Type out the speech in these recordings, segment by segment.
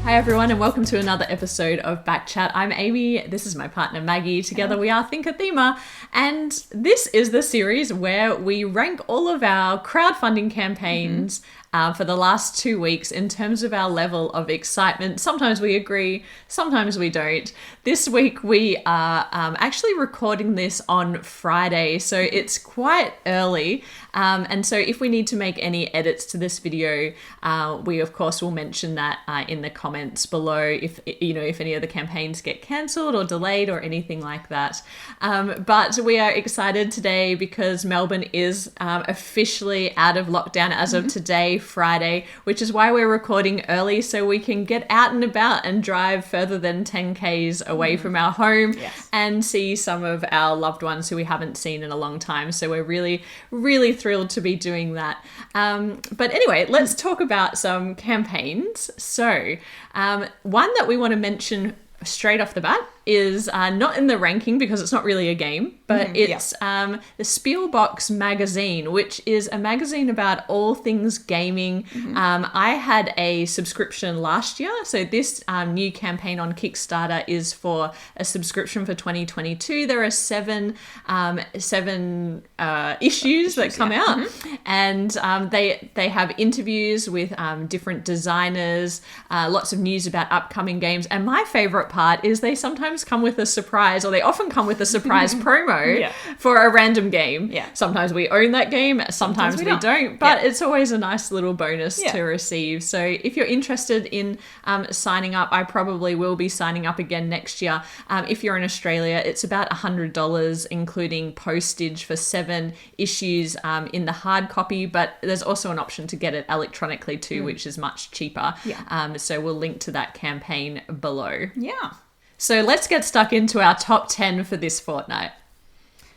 Hi everyone and welcome to another episode of Backchat. I'm Amy, this is my partner Maggie, together we are ThinkerThemer, and this is the series where we rank all of our crowdfunding campaigns for the last 2 weeks in terms of our level of excitement. Sometimes we agree, sometimes we don't. This week we are actually recording this on Friday, so it's quite early. And so if we need to make any edits to this video, we of course will mention that in the comments below if any of the campaigns get cancelled or delayed or anything like that. But we are excited today because Melbourne is officially out of lockdown as of today, Friday, which is why we're recording early so we can get out and about and drive further than 10 k's away from our home and see some of our loved ones who we haven't seen in a long time. So we're really, really thrilled to be doing that. But anyway, let's talk about some campaigns. So one that we want to mention straight off the bat is not in the ranking because it's not really a game, but it's the Spielbox magazine, which is a magazine about all things gaming. I had a subscription last year, so this new campaign on Kickstarter is for a subscription for 2022. There are seven issues that come out, and they have interviews with different designers, lots of news about upcoming games, and my favorite part is they sometimes come with a surprise, or they often come with a surprise promo for a random game. Sometimes we own that game, sometimes we don't, but it's always a nice little bonus to receive. So if you're interested in signing up, I probably will be signing up again next year. If you're in Australia, it's about $100, including postage for 7 issues in the hard copy, but there's also an option to get it electronically too, which is much cheaper. So we'll link to that campaign below. So let's get stuck into our top 10 for this fortnight.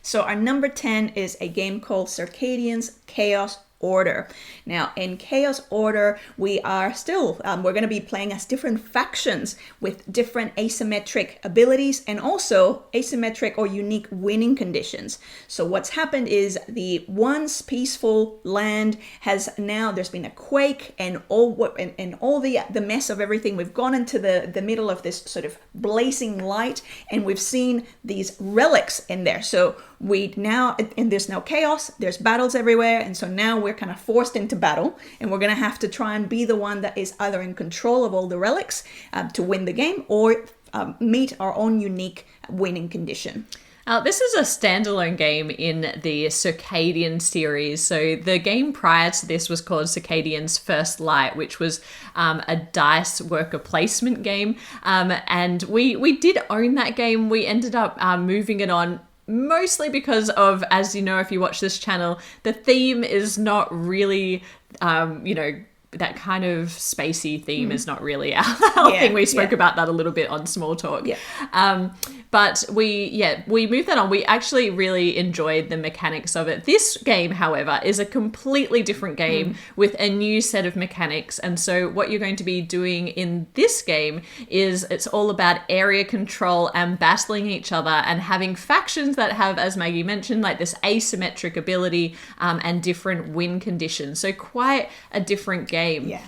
So our number 10 is a game called Circadian's Chaos Order. Now, in Chaos Order, we are still, we're going to be playing as different factions with different asymmetric abilities and also asymmetric or unique winning conditions. So what's happened is the once peaceful land has now, there's been a quake and all the mess of everything. We've gone into the middle of this sort of blazing light, and we've seen these relics in there. So there's no chaos, there's battles everywhere, and so now we're kind of forced into battle, and we're going to have to try and be the one that is either in control of all the relics to win the game, or meet our own unique winning condition. This is a standalone game in the Circadian series. So the game prior to this was called Circadian's First Light, which was a dice worker placement game. And we did own that game. We ended up moving it on mostly because of, as you know, if you watch this channel, the theme is not really, that kind of spacey theme is not really our thing. We spoke about that a little bit on Small Talk. But we moved that on. We actually really enjoyed the mechanics of it. This game, however, is a completely different game with a new set of mechanics. And so what you're going to be doing in this game is it's all about area control and battling each other and having factions that have, as Maggie mentioned, like this asymmetric ability and different win conditions. So quite a different game.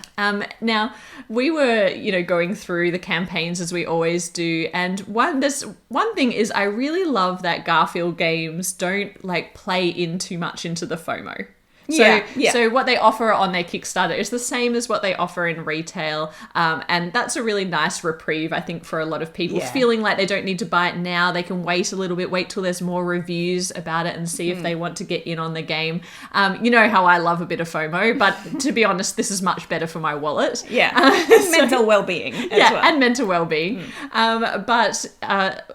Now, we were, going through the campaigns as we always do. And one thing is I really love that Garfield games don't play in too much into the FOMO. So what they offer on their Kickstarter is the same as what they offer in retail. And that's a really nice reprieve, I think, for a lot of people feeling like they don't need to buy it now. They can wait a little bit, wait till there's more reviews about it and see if they want to get in on the game. You know how I love a bit of FOMO, but to be honest, this is much better for my wallet. And mental well-being as well. And mental well-being. But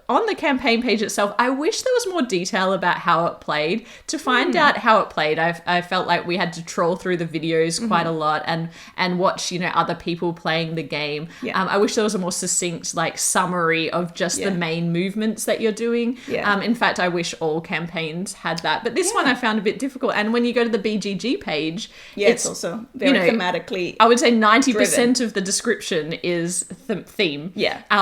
on the campaign page itself, I wish there was more detail about how it played. To find out how it played, I felt like we had to troll through the videos quite a lot and watch other people playing the game. I wish there was a more succinct summary of just the main movements that you're doing. In fact, I wish all campaigns had that, but this one I found a bit difficult. And when you go to the BGG page, it's also very thematically I would say 90% of the description is theme,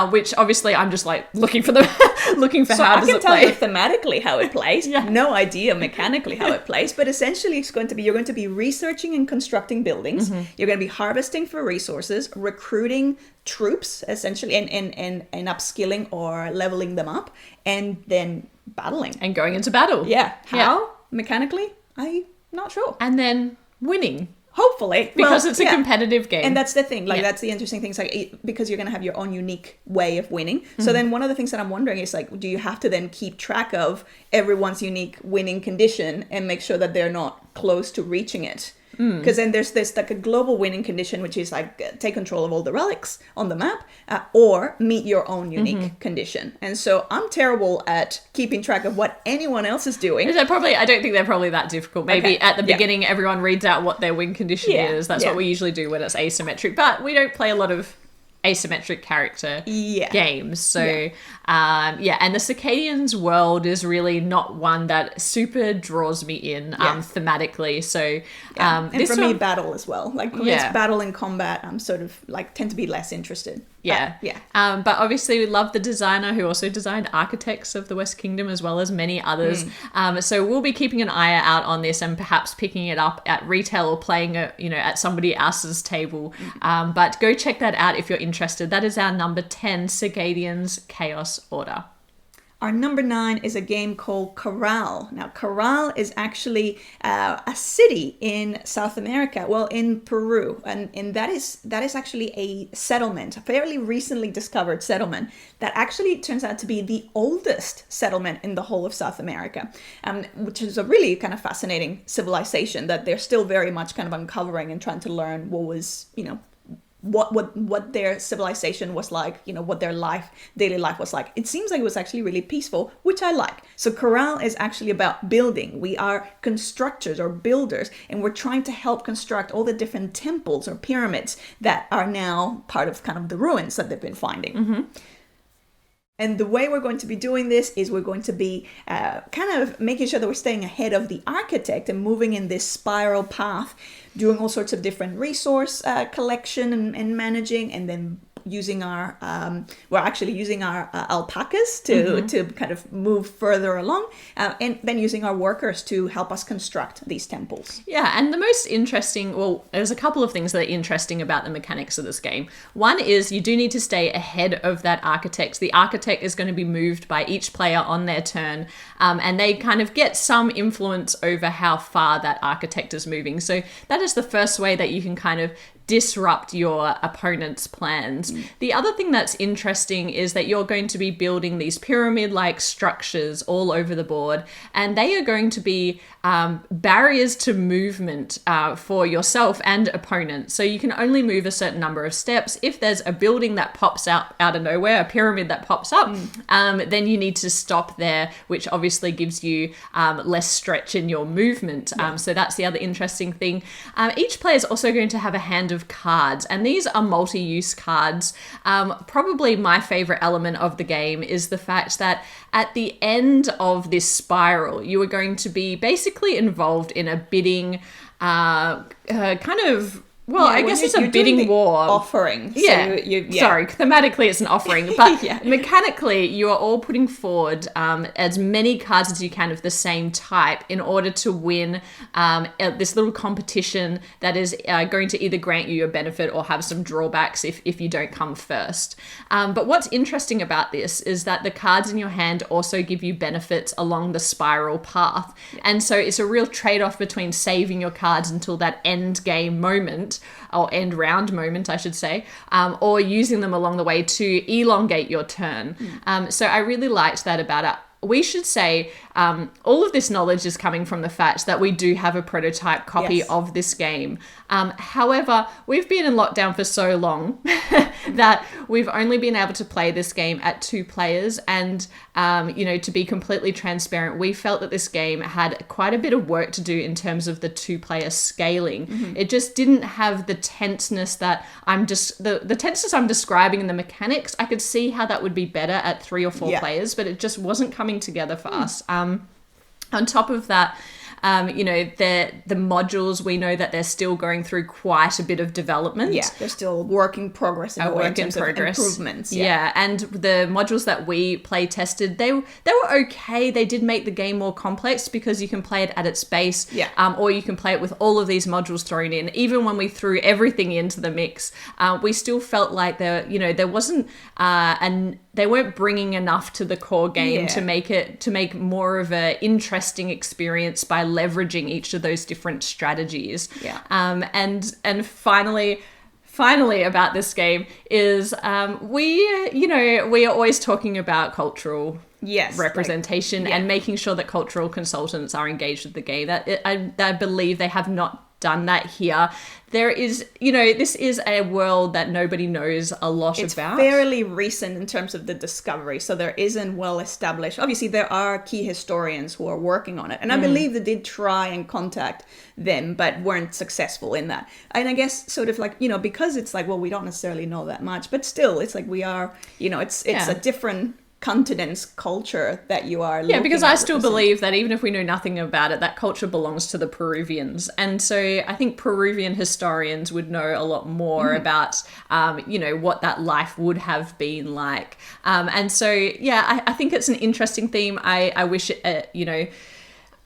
which obviously I'm just looking for how does it play. I can tell you thematically how it plays. No idea mechanically how it plays, but essentially it's going you're going to be researching and constructing buildings. You're going to be harvesting for resources, recruiting troops essentially, and upskilling or leveling them up, and then battling And going into battle. Yeah. How? Mechanically? I'm not sure. And then winning. Hopefully. Because it's a competitive game. And that's the thing. Like, that's the interesting thing. It's like, because you're going to have your own unique way of winning. So then one of the things that I'm wondering is, like, do you have to then keep track of everyone's unique winning condition and make sure that they're not close to reaching it? Because then there's this, like, a global winning condition, which is like take control of all the relics on the map, or meet your own unique condition. And so I'm terrible at keeping track of what anyone else is doing. I don't think they're probably that difficult. Maybe at the beginning, everyone reads out what their win condition is. That's what we usually do when it's asymmetric. But we don't play a lot of asymmetric character games. So, and the Circadians world is really not one that super draws me in thematically. So, and for me, battle as well. Like, when it's battle and combat, I'm sort of like tend to be less interested. But obviously we love the designer who also designed Architects of the West Kingdom as well as many others. So we'll be keeping an eye out on this and perhaps picking it up at retail or playing it, at somebody else's table. But go check that out if you're interested. That is our number 10, Circadians Chaos Order. Our number 9 is a game called Corral. Now, Corral is actually a city in South America, well, in Peru, and that is actually a settlement, a fairly recently discovered settlement that actually turns out to be the oldest settlement in the whole of South America, which is a really kind of fascinating civilization that they're still very much kind of uncovering and trying to learn what was, what their civilization was like, what their daily life was like. It seems like it was actually really peaceful, which I like. So Corral is actually about building. We are constructors or builders, and we're trying to help construct all the different temples or pyramids that are now part of kind of the ruins that they've been finding. And the way we're going to be doing this is we're going to be kind of making sure that we're staying ahead of the architect and moving in this spiral path, doing all sorts of different resource collection and managing, and then using our alpacas to kind of move further along, and then using our workers to help us construct these temples. Yeah, and the most interesting, there's a couple of things that are interesting about the mechanics of this game. One is you do need to stay ahead of that architect. The architect is going to be moved by each player on their turn, and they kind of get some influence over how far that architect is moving. So that is the first way that you can kind of disrupt your opponent's plans. The other thing that's interesting is that you're going to be building these pyramid-like structures all over the board, and they are going to be barriers to movement for yourself and opponent. So you can only move a certain number of steps. If there's a building that pops out of nowhere, a pyramid that pops up, then you need to stop there, which obviously gives you less stretch in your movement. So that's the other interesting thing. Each player is also going to have a hand of cards, and these are multi-use cards. Probably my favorite element of the game is the fact that at the end of this spiral, you are going to be basically involved in a bidding I guess it's a bidding war. Offering. Yeah. So Sorry, thematically it's an offering, but mechanically you are all putting forward as many cards as you can of the same type in order to win this little competition that is going to either grant you a benefit or have some drawbacks if you don't come first. But what's interesting about this is that the cards in your hand also give you benefits along the spiral path. And so it's a real trade-off between saving your cards until that end game moment, or end round moment, I should say, or using them along the way to elongate your turn. So I really liked that about it. We should say all of this knowledge is coming from the fact that we do have a prototype copy of this game. However, we've been in lockdown for so long that we've only been able to play this game at 2 players. And, to be completely transparent, we felt that this game had quite a bit of work to do in terms of the 2-player scaling. It just didn't have the tenseness that the tenseness I'm describing in the mechanics. I could see how that would be better at 3 or 4 players, but it just wasn't coming together for us. On top of that, The modules, we know that they're still going through quite a bit of development. Yeah, they're still work in progress in terms of improvements. Yeah, and the modules that we play tested, they were okay. They did make the game more complex because you can play it at its base, or you can play it with all of these modules thrown in. Even when we threw everything into the mix, we still felt like there wasn't they weren't bringing enough to the core game to make more of a interesting experience by leveraging each of those different strategies. Yeah. And finally about this game is we are always talking about cultural representation and making sure that cultural consultants are engaged with the game. I believe they have not done that here. There is, this is a world that nobody knows a lot about. It's fairly recent in terms of the discovery, so there isn't well established. Obviously, there are key historians who are working on it, and I believe they did try and contact them, but weren't successful in that. And I guess sort of like, because it's like, well, we don't necessarily know that much, but still, it's like we are, it's a different continent's culture that you are looking because I still believe that even if we know nothing about it, that culture belongs to the Peruvians. And so I think Peruvian historians would know a lot more about, what that life would have been like. And so, I think it's an interesting theme. I wish it,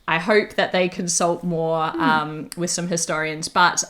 I hope that they consult more with some historians, but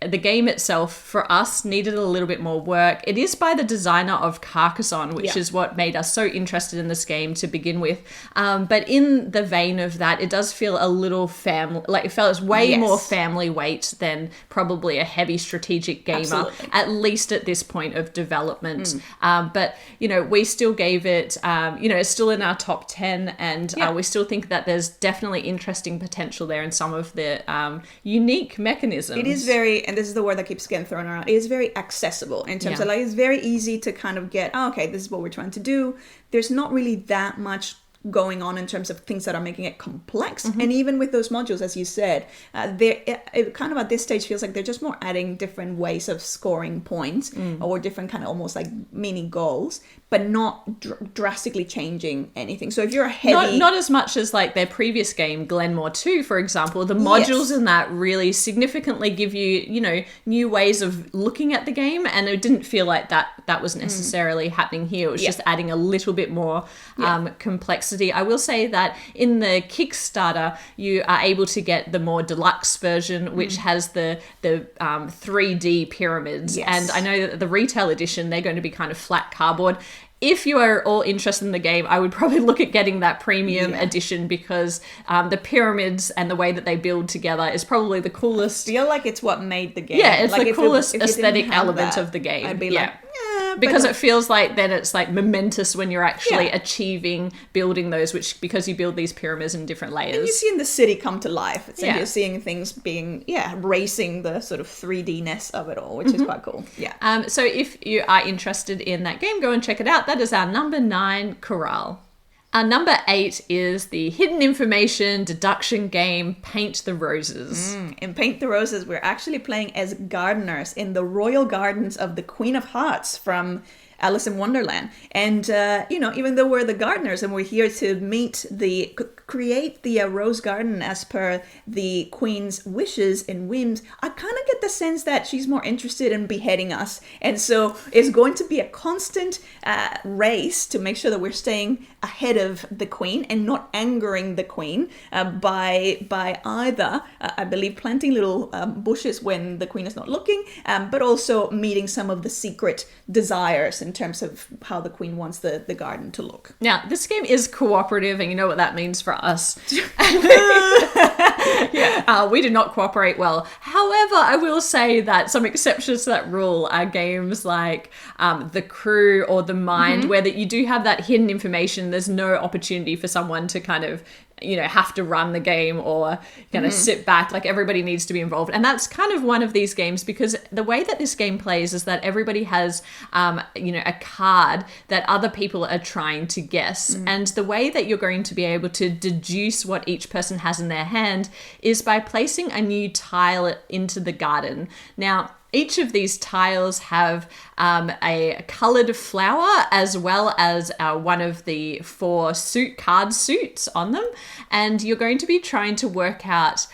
the game itself, for us, needed a little bit more work. It is by the designer of Carcassonne, which is what made us so interested in this game to begin with. But in the vein of that, it does feel a little it felt way more family weight than probably a heavy strategic gamer, at least at this point of development. But, we still gave it, it's still in our top 10, and we still think that there's definitely interesting potential there in some of the unique mechanisms. It is very, and this is the word that keeps getting thrown around, it is very accessible in terms of like, it's very easy to kind of get, this is what we're trying to do. There's not really that much going on in terms of things that are making it complex. And even with those modules, as you said, it kind of at this stage feels like they're just more adding different ways of scoring points or different kind of almost like mini goals, but not drastically changing anything. So if you're a heavy... Not as much as like their previous game, Glenmore 2, for example. The modules in that really significantly give you, new ways of looking at the game, and it didn't feel like that was necessarily happening here. It was just adding a little bit more complexity. I will say that in the Kickstarter, you are able to get the more deluxe version, which has the 3D pyramids. And I know that the retail edition, they're going to be kind of flat cardboard. If you are all interested in the game, I would probably look at getting that premium edition, because the pyramids and the way that they build together is probably the coolest. I feel like it's what made the game. Yeah, it's like the coolest aesthetic element of the game. I'd be like, because it feels like then it's like momentous when you're actually achieving building those, which because you build these pyramids in different layers. And you see in the city come to life. It's like you're seeing things being, racing the sort of 3D-ness of it all, which is quite cool. Yeah. So if you are interested in that game, go and check it out. That is our number 9, Corral. Our number 8 is the hidden information deduction game, Paint the Roses. In Paint the Roses, we're actually playing as gardeners in the royal gardens of the Queen of Hearts from Alice in Wonderland. And, even though we're the gardeners and we're here to create the rose garden as per the Queen's wishes and whims, I kind of get the sense that she's more interested in beheading us. And so it's going to be a constant race to make sure that we're staying ahead of the Queen and not angering the Queen by either, I believe, planting little bushes when the Queen is not looking, but also meeting some of the secret desires in terms of how the Queen wants the garden to look. Now, this game is cooperative, and you know what that means for us. We do not cooperate well. However, I will say that some exceptions to that rule are games like The Crew or The Mind, where that you do have that hidden information. There's no opportunity for someone to kind of have to run the game or kind of sit back. Like, everybody needs to be involved. And that's kind of one of these games, because the way that this game plays is that everybody has, a card that other people are trying to guess. And the way that you're going to be able to deduce what each person has in their hand is by placing a new tile into the garden. Now, Each of these tiles have a coloured flower as well as one of the 4 card suits on them. And you're going to be trying to work out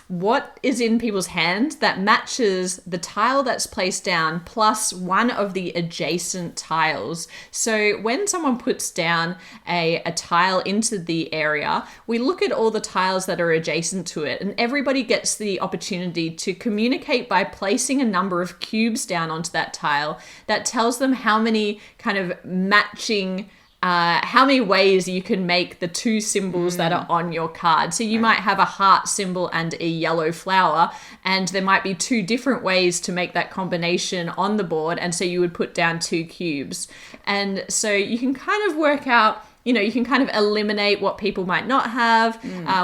what is in people's hand that matches the tile that's placed down plus one of the adjacent tiles. So when someone puts down a tile into the area, we look at all the tiles that are adjacent to it, and everybody gets the opportunity to communicate by placing a number of cubes down onto that tile that tells them how many kind of matching how many ways you can make the 2 symbols that are on your card. So you might have a heart symbol and a yellow flower, and there might be 2 different ways to make that combination on the board, and so you would put down 2 cubes. And so you can kind of work out, you can kind of eliminate what people might not have,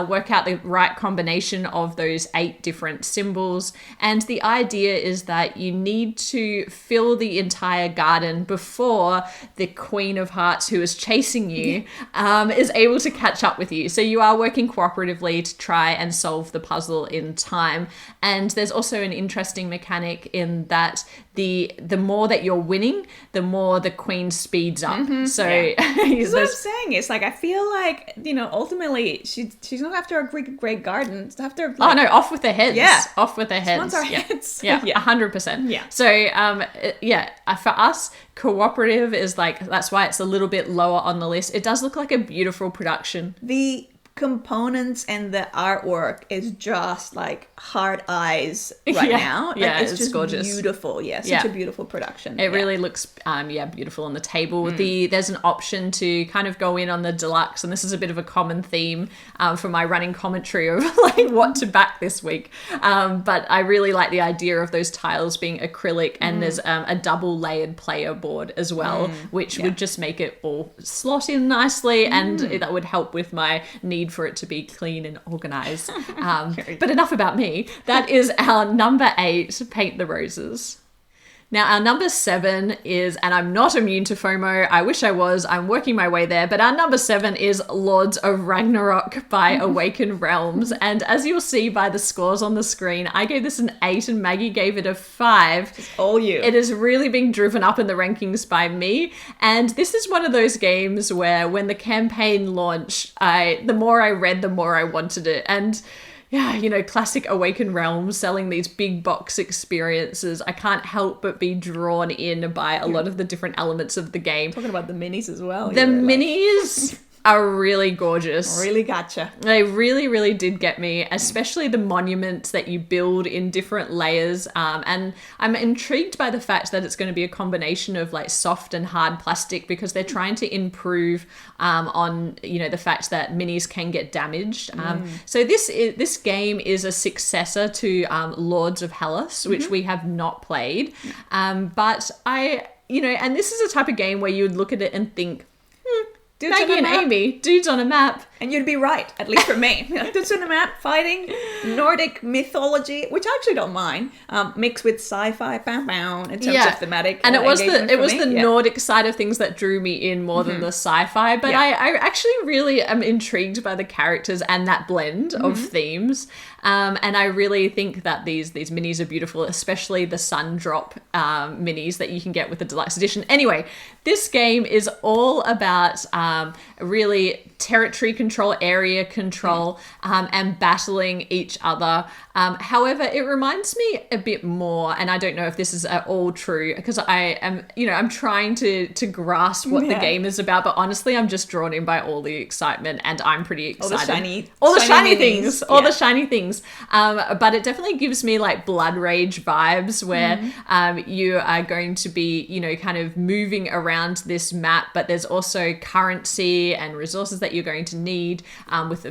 work out the right combination of those 8 different symbols. And the idea is that you need to fill the entire garden before the Queen of Hearts, who is chasing you, is able to catch up with you. So you are working cooperatively to try and solve the puzzle in time. And there's also an interesting mechanic in that the more that you're winning, the more the Queen speeds up. So that's what I'm saying. It's like, I feel like, ultimately she's not after a great garden. It's after off with their heads. Yeah, off with their heads. Wants our heads. Yeah, 100%. Yeah. So for us, cooperative is like, that's why it's a little bit lower on the list. It does look like a beautiful production. The components and the artwork is just like hard eyes right now. Like, it's just gorgeous, beautiful. Such a beautiful production. It really looks beautiful on the table. There's an option to kind of go in on the deluxe, and this is a bit of a common theme for my running commentary of like what to back this week. But I really like the idea of those tiles being acrylic, and there's a double layered player board as well, which would just make it all slot in nicely, and that would help with my need for it to be clean and organized. But enough about me. That is our number 8, Paint the Roses. Now, our number 7 is, and I'm not immune to FOMO, I wish I was, I'm working my way there, but our number 7 is Lords of Ragnarok by Awakened Realms. And as you'll see by the scores on the screen, I gave this an 8 and Maggie gave it a 5. It's all you. It is really being driven up in the rankings by me. And this is one of those games where when the campaign launched, the more I read, the more I wanted it. And classic Awakened Realms selling these big box experiences. I can't help but be drawn in by a lot of the different elements of the game. Talking about the minis as well. The minis are really gorgeous. Really gotcha. They really, really did get me, especially the monuments that you build in different layers. And I'm intrigued by the fact that it's going to be a combination of like soft and hard plastic, because they're trying to improve on, the fact that minis can get damaged. So this game is a successor to Lords of Hellas, which we have not played. But and this is a type of game where you would look at it and think, Maggie and Amy, dudes on a map. And you'd be right, at least for me. Dudes on a map, fighting, Nordic mythology, which I actually don't mind, mixed with sci-fi, in terms of thematic. And it was the Nordic side of things that drew me in more than the sci-fi. But I actually really am intrigued by the characters and that blend of themes. And I really think that these minis are beautiful, especially the sun drop minis that you can get with the deluxe edition. Anyway, this game is all about really territory control, area control, and battling each other. However, it reminds me a bit more, and I don't know if this is at all true, because I am, I'm trying to grasp what the game is about, but honestly, I'm just drawn in by all the excitement, and I'm pretty excited. All the shiny things. But it definitely gives me like Blood Rage vibes, where you are going to be, kind of moving around this map, but there's also currency and resources that you're going to need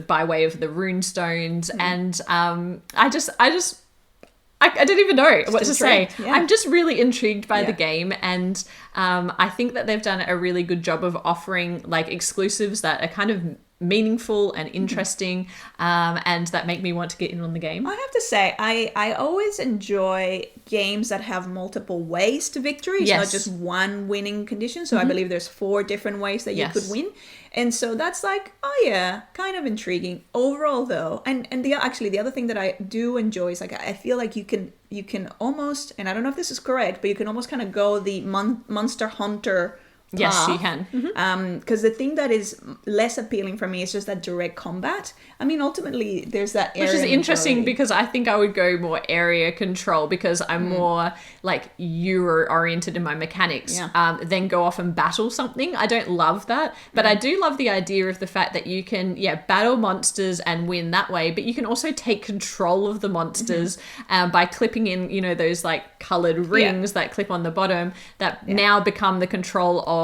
by way of the rune stones. And I don't even know what to say. Yeah. I'm just really intrigued by the game, and I think that they've done a really good job of offering like exclusives that are kind of meaningful and interesting, and that make me want to get in on the game. I have to say, I always enjoy games that have multiple ways to victory. It's not just one winning condition. So I believe there's 4 different ways that you could win. And so that's like, oh yeah, kind of intriguing. Overall though, and the other thing that I do enjoy is like, I feel like you can almost, and I don't know if this is correct, but you can almost kind of go the Monster Hunter path. Yes, you can. Because the thing that is less appealing for me is just that direct combat. I mean, ultimately, there's that area. Which is interesting because I think I would go more area control because I'm more like Euro-oriented in my mechanics than go off and battle something. I don't love that. But I do love the idea of the fact that you can, battle monsters and win that way. But you can also take control of the monsters by clipping in, those like coloured rings that clip on the bottom that now become the control of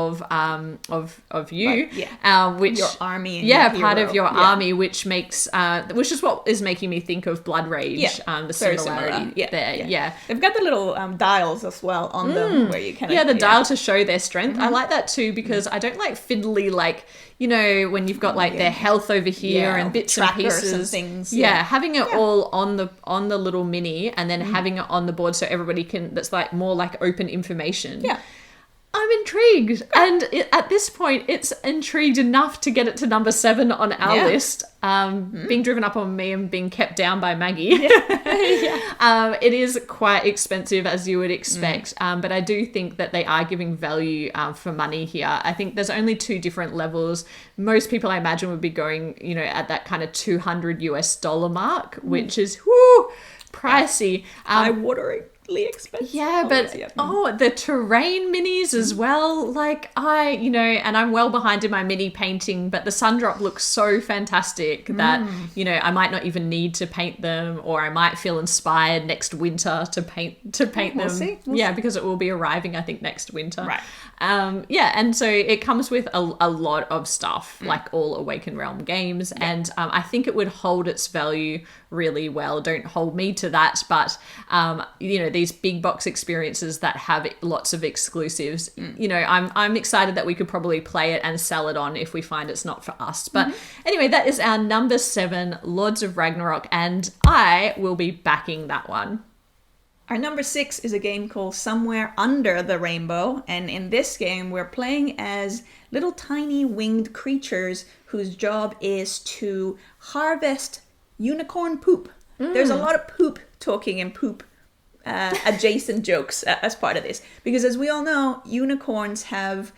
you, which your army, and part of your army, which makes which is what is making me think of Blood Rage. The similarity there. They've got the little dials as well on them where you kind of the dial to show their strength. I like that too because I don't like fiddly like when you've got like their health over here and bits and pieces and things. Having it all on the little mini and then having it on the board so everybody can. That's like more like open information. I'm intrigued. And at this point, it's intrigued enough to get it to number 7 on our list. Being driven up on me and being kept down by Maggie. It is quite expensive, as you would expect. But I do think that they are giving value for money here. I think there's only 2 different levels. Most people, I imagine, would be going, at that kind of $200 US mark, which is, pricey. Eye-watering. Expensive. But the terrain minis as well. Like and I'm well behind in my mini painting, but the Sundrop looks so fantastic that I might not even need to paint them, or I might feel inspired next winter to paint them. See. Because it will be arriving, I think, next winter. Right. And so it comes with a lot of stuff, like all Awakened Realm games, and I think it would hold its value really well. Don't hold me to that, but these big box experiences that have lots of exclusives, I'm excited that we could probably play it and sell it on if we find it's not for us. But anyway, that is our number 7, Lords of Ragnarok, and I will be backing that one. Our number 6 is a game called Somewhere Under the Rainbow, and in this game we're playing as little tiny winged creatures whose job is to harvest unicorn poop. There's a lot of poop talking and poop adjacent jokes as part of this, because as we all know, unicorns have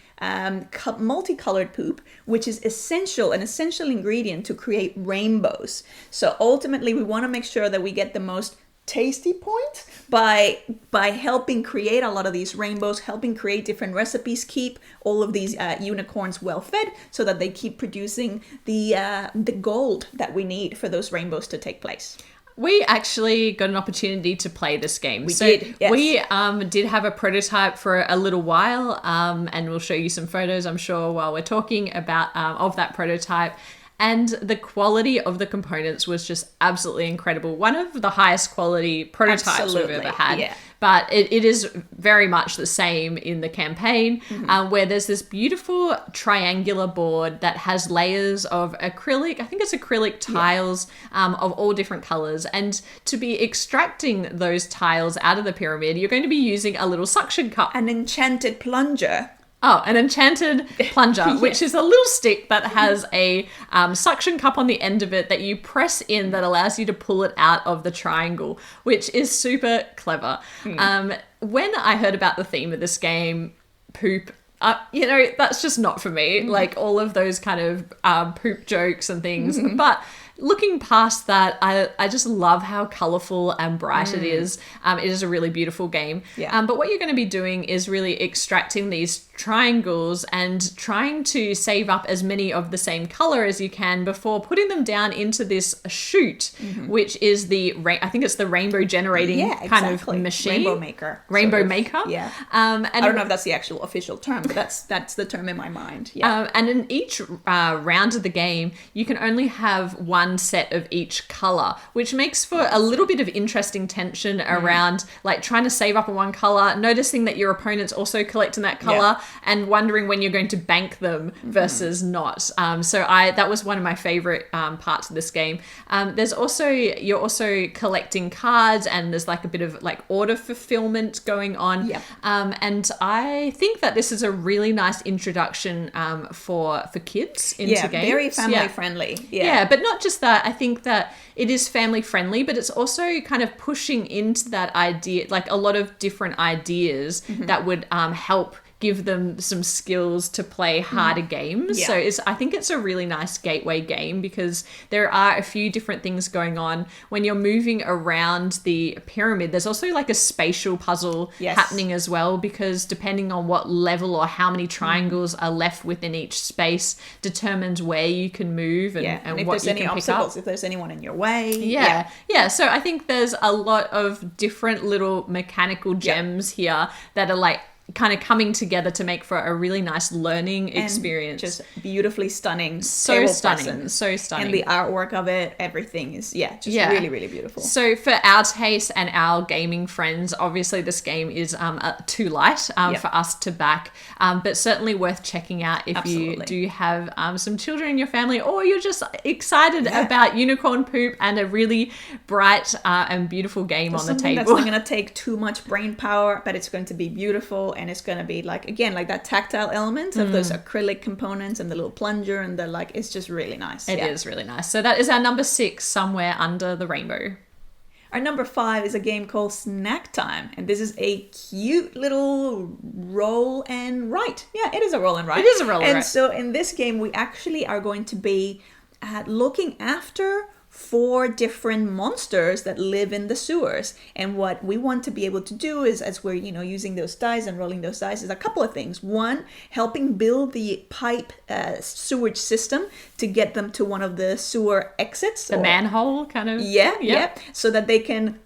multicolored poop, which is an essential ingredient to create rainbows. So ultimately we want to make sure that we get the most tasty point by helping create a lot of these rainbows, helping create different recipes, keep all of these unicorns well fed so that they keep producing the gold that we need for those rainbows to take place. We actually got an opportunity to play this game. We did, yes. We did have a prototype for a little while, and we'll show you some photos, I'm sure, while we're talking about of that prototype. And the quality of the components was just absolutely incredible. One of the highest quality prototypes we've ever had. Yeah. But it is very much the same in the campaign, where there's this beautiful triangular board that has layers of acrylic, I think it's acrylic tiles of all different colors. And to be extracting those tiles out of the pyramid, you're going to be using a little suction cup. An enchanted plunger. Oh, an enchanted plunger, which is a little stick that has a suction cup on the end of it that you press in that allows you to pull it out of the triangle, which is super clever. When I heard about the theme of this game, poop, that's just not for me. Like all of those kind of poop jokes and things. But looking past that, I just love how colourful and bright it is. It is a really beautiful game. But what you're going to be doing is really extracting these triangles and trying to save up as many of the same colour as you can before putting them down into this chute, which is I think it's the rainbow generating kind of machine. Rainbow Maker. Yeah. And I don't know if that's the actual official term, but that's the term in my mind. And in each round of the game, you can only have one one set of each color, which makes for a little bit of interesting tension around like trying to save up on one color, noticing that your opponent's also collecting that color, and wondering when you're going to bank them versus not. So that was one of my favorite parts of this game. You're also collecting cards, and there's like a bit of like order fulfillment going on. And I think that this is a really nice introduction for kids into games. Very family friendly. Yeah, but not just that. I think that it is family friendly, but it's also kind of pushing into that idea, like a lot of different ideas that would help give them some skills to play harder games. So I think it's a really nice gateway game because there are a few different things going on. When you're moving around the pyramid, there's also like a spatial puzzle happening as well, because depending on what level or how many triangles are left within each space determines where you can move and if what there's you any can pick obstacles, up. if there's anyone in your way. So I think there's a lot of different little mechanical gems here that are like kind of coming together to make for a really nice learning experience. Just beautifully stunning. So stunning. So stunning. And the artwork of it, everything is, really, really beautiful. So for our taste and our gaming friends, obviously this game is too light for us to back, but certainly worth checking out if you do have some children in your family, or you're just excited about unicorn poop and a really bright and beautiful game on the table. That's not going to take too much brain power, but it's going to be beautiful. And it's going to be like, again, like that tactile element of those acrylic components and the little plunger and the like, it's just really nice. It is really nice. So that is our number 6, Somewhere Under the Rainbow. Our number 5 is a game called Snack Time. And this is a cute little roll and write. Yeah, it is a roll and write. It is a roll and write. And so in this game, we actually are going to be looking after 4 different monsters that live in the sewers. And what we want to be able to do is, as we're, using those dice and rolling those dice, is a couple of things. One, helping build the pipe sewage system to get them to one of the sewer exits. The manhole kind of. Yeah. So that they can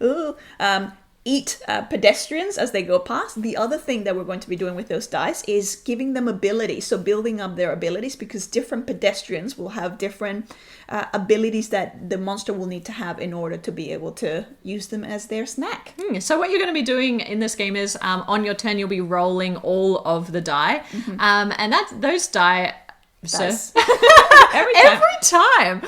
eat pedestrians as they go past. The other thing that we're going to be doing with those dice is giving them abilities. So building up their abilities, because different pedestrians will have different abilities that the monster will need to have in order to be able to use them as their snack. So what you're going to be doing in this game is on your turn, you'll be rolling all of the die. And those die... Every time.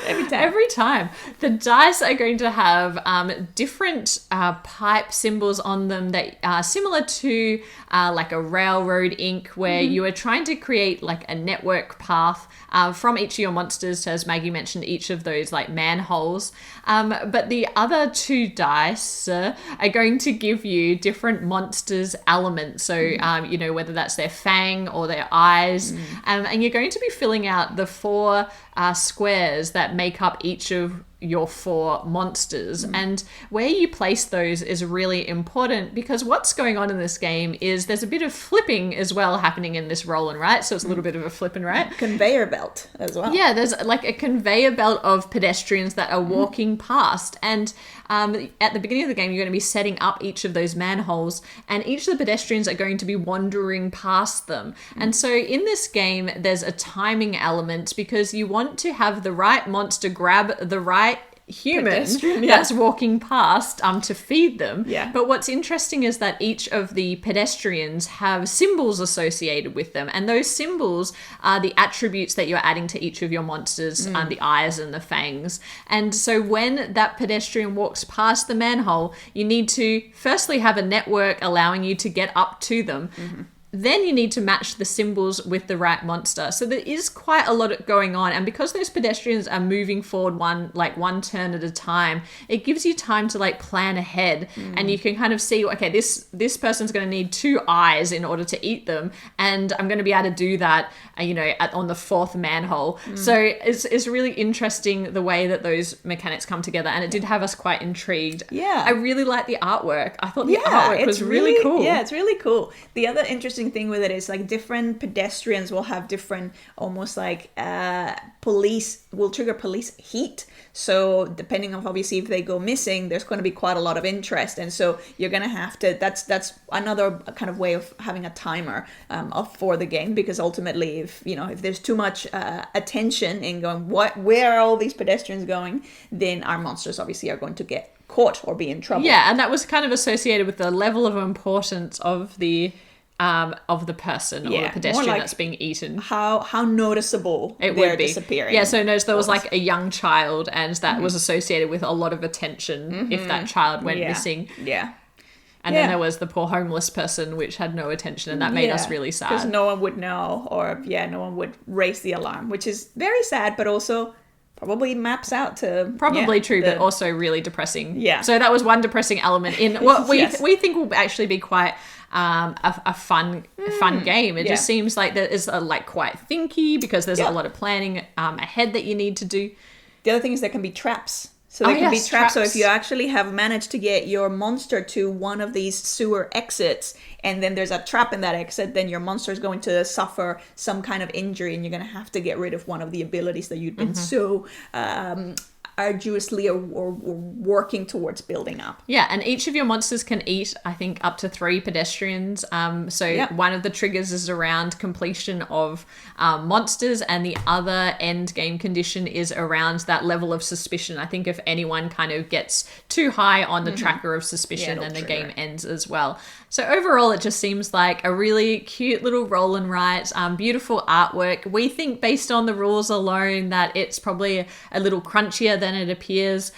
The dice are going to have different pipe symbols on them that are similar to like a railroad ink, where you are trying to create like a network path from each of your monsters to, as Maggie mentioned, each of those like manholes. But the other 2 dice are going to give you different monsters' elements. So, whether that's their fang or their eyes. And you're going to be filling out the 4 squares that make up each of your 4 monsters. And where you place those is really important, because what's going on in this game is there's a bit of flipping as well happening in this roll and write. So it's a little bit of a flip and write. Conveyor belt as well. Yeah, there's like a conveyor belt of pedestrians that are walking past. And at the beginning of the game, you're going to be setting up each of those manholes, and each of the pedestrians are going to be wandering past them. And so in this game, there's a timing element, because you want to have the right monster grab the right human that's walking past to feed them. But what's interesting is that each of the pedestrians have symbols associated with them, and those symbols are the attributes that you're adding to each of your monsters, the eyes and the fangs. And so when that pedestrian walks past the manhole, you need to firstly have a network allowing you to get up to them. Then you need to match the symbols with the right monster. So there is quite a lot going on. And because those pedestrians are moving forward one turn at a time, it gives you time to like plan ahead. And you can kind of see, okay, this person's going to need 2 eyes in order to eat them. And I'm going to be able to do that, on the 4th manhole. So it's really interesting the way that those mechanics come together. And it did have us quite intrigued. I really like the artwork. I thought the artwork was really cool. Yeah, it's really cool. The other interesting interesting thing with it is like different pedestrians will have different, almost like will trigger police heat. So depending on obviously if they go missing, there's going to be quite a lot of interest, and so you're going to have to. That's another kind of way of having a timer for the game, because ultimately, if there's too much attention in going, where are all these pedestrians going, then our monsters obviously are going to get caught or be in trouble. Yeah, and that was kind of associated with the level of importance of the person or the pedestrian that's being eaten. How noticeable they're disappearing. Yeah, so notice there was like a young child, and that was associated with a lot of attention if that child went missing. Yeah. And then there was the poor homeless person, which had no attention, and that made us really sad. Because no one would know, or no one would raise the alarm, which is very sad, but also probably maps out to... Probably true, but also really depressing. Yeah. So that was one depressing element in what we think will actually be quite a fun game. It just seems like that is quite thinky, because there's a lot of planning ahead that you need to do. The other thing is there can be traps. So there can be traps. So if you actually have managed to get your monster to one of these sewer exits, and then there's a trap in that exit, then your monster is going to suffer some kind of injury, and you're going to have to get rid of one of the abilities that you've been so arduously or working towards building up. Yeah, and each of your monsters can eat, I think, up to 3 pedestrians. One of the triggers is around completion of monsters, and the other end game condition is around that level of suspicion. I think if anyone kind of gets too high on the tracker of suspicion, then the game ends as well. So overall, it just seems like a really cute little roll and write, beautiful artwork. We think, based on the rules alone, that it's probably a little crunchier than it appears.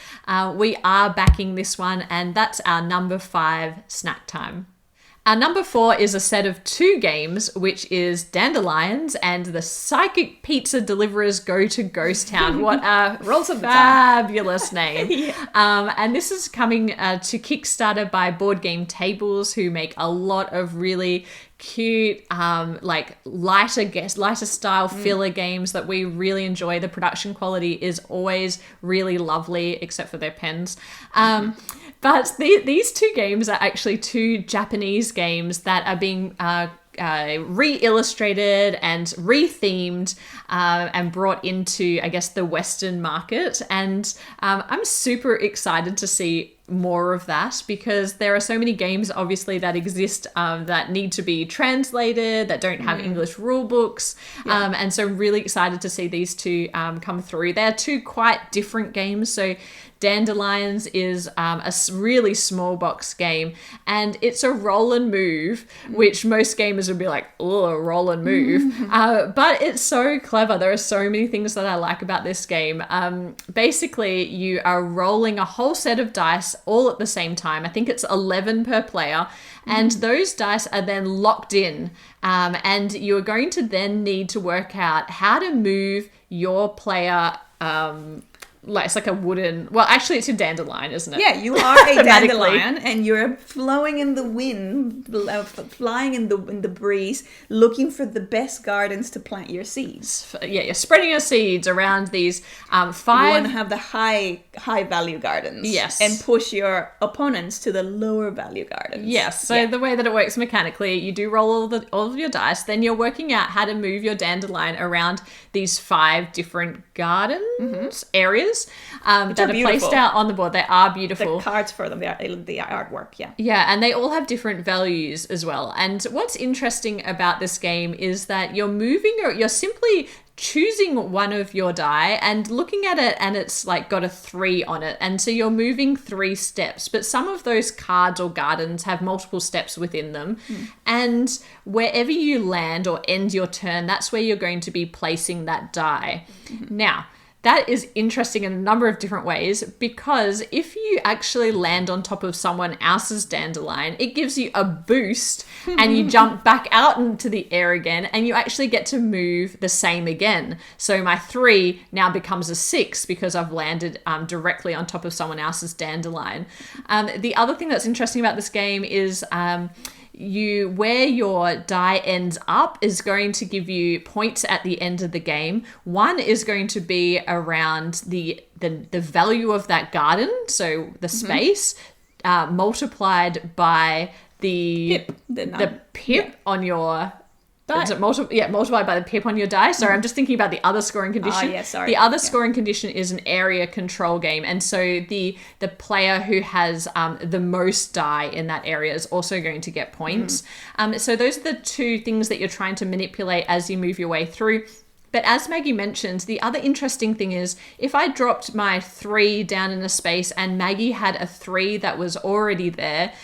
We are backing this one, and that's our number 5 snack time. Our number 4 is a set of 2 games, which is Dandelions and the Psychic Pizza Deliverers Go to Ghost Town. What a fabulous name. And this is coming to Kickstarter by Board Game Tables, who make a lot of really cute, lighter style filler games that we really enjoy. The production quality is always really lovely, except for their pens. But these 2 games are actually 2 Japanese games that are being re-illustrated and re-themed and brought into, I guess, the Western market. And I'm super excited to see more of that, because there are so many games obviously that exist that need to be translated, that don't have English rule books, and so I'm really excited to see these 2 come through. They're 2 quite different games. So Dandelions is a really small box game, and it's a roll and move, which most gamers would be like, oh, roll and move. But it's so clever. There are so many things that I like about this game. Basically, you are rolling a whole set of dice all at the same time. I think it's 11 per player, and those dice are then locked in, and you're going to then need to work out how to move your player it's like a wooden... Well, actually, it's a dandelion, isn't it? Yeah, you are a dandelion, and you're flowing in the wind, flying in the breeze, looking for the best gardens to plant your seeds. Yeah, you're spreading your seeds around these 5... You want to have the high value gardens. Yes. And push your opponents to the lower value gardens. Yes. So the way that it works mechanically, you do roll all of your dice, then you're working out how to move your dandelion around these 5 different gardens, areas that are placed out on the board. They are beautiful. The cards for them, the artwork, Yeah, and they all have different values as well. And what's interesting about this game is that you're simply choosing one of your die and looking at it, and it's like got a 3 on it, and so you're moving 3 steps, but some of those cards or gardens have multiple steps within them, and wherever you land or end your turn, that's where you're going to be placing that die. Now, that is interesting in a number of different ways, because if you actually land on top of someone else's dandelion, it gives you a boost and you jump back out into the air again, and you actually get to move the same again. So my 3 now becomes a 6 because I've landed directly on top of someone else's dandelion. The other thing that's interesting about this game is where your die ends up is going to give you points at the end of the game. One is going to be around the value of that garden, so the space, multiplied by the Pip. the pip on your Die. is it multiplied by the pip on your die. Sorry, I'm just thinking about the other scoring condition. yeah, sorry. The other scoring condition is an area control game, and so the player who has the most die in that area is also going to get points. So those are the two things that you're trying to manipulate as you move your way through. But as Maggie mentioned, the other interesting thing is if I dropped my 3 down in a space and Maggie had a 3 that was already there,